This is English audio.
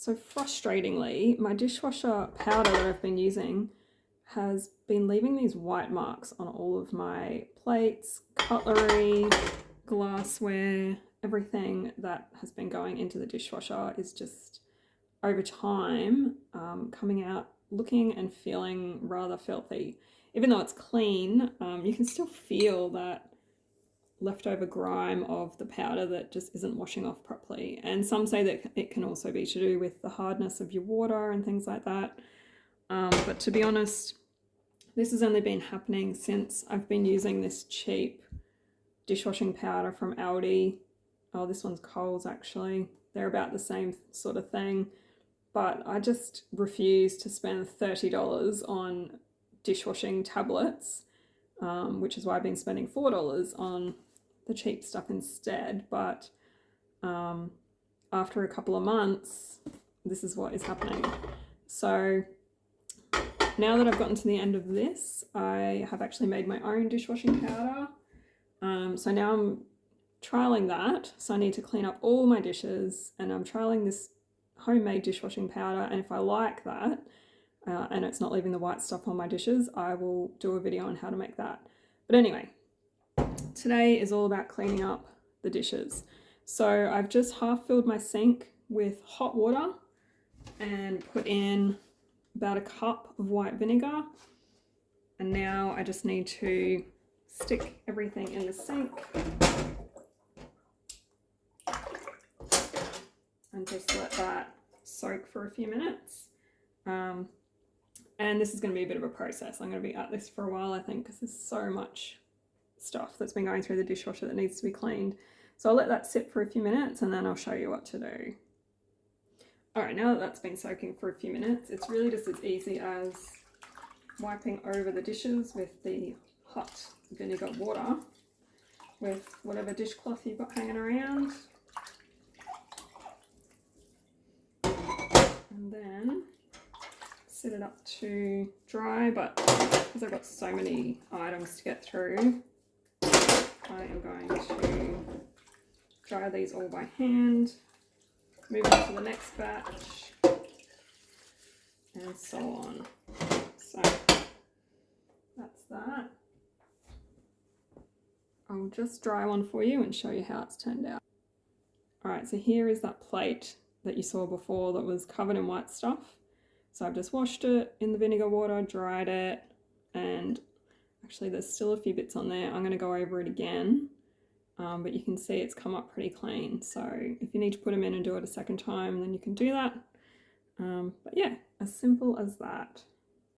So frustratingly, my dishwasher powder that I've been using has been leaving these white marks on all of my plates, cutlery, glassware, everything that has been going into the dishwasher is just over time coming out looking and feeling rather filthy. Even though it's clean, you can still feel that leftover grime of the powder that just isn't washing off properly. And some say that it can also be to do with the hardness of your water and things like that. But to be honest, this has only been happening since I've been using this cheap dishwashing powder from Aldi. Oh, this one's Coles actually. They're about the same sort of thing. But I just refuse to spend $30 on dishwashing tablets, which is why I've been spending $4 on the cheap stuff instead. But after a couple of months, this is what is happening. So now that I've gotten to the end of this, I have actually made my own dishwashing powder. So now I'm trialing that. So I need to clean up all my dishes, and I'm trialing this homemade dishwashing powder. And if I like that, and it's not leaving the white stuff on my dishes, I will do a video on how to make that. But anyway, today is all about cleaning up the dishes. So I've just half filled my sink with hot water and put in about a cup of white vinegar. And now I just need to stick everything in the sink and just let that soak for a few minutes. And this is going to be a bit of a process. I'm going to be at this for a while, I think, because there's so much stuff that's been going through the dishwasher that needs to be cleaned. So I'll let that sit for a few minutes and then I'll show you what to do. All right, now that that's been soaking for a few minutes, it's really just as easy as wiping over the dishes with the hot vinegar water with whatever dishcloth you've got hanging around. And then set it up to dry, but because I've got so many items to get through, I am going to dry these all by hand, move on to the next batch, and so on. So that's that. I'll just dry one for you and show you how it's turned out. All right, so here is that plate that you saw before that was covered in white stuff. So I've just washed it in the vinegar water, dried it, and actually there's still a few bits on there. I'm going to go over it again, but you can see it's come up pretty clean. So if you need to put them in and do it a second time, then you can do that. But yeah, as simple as that.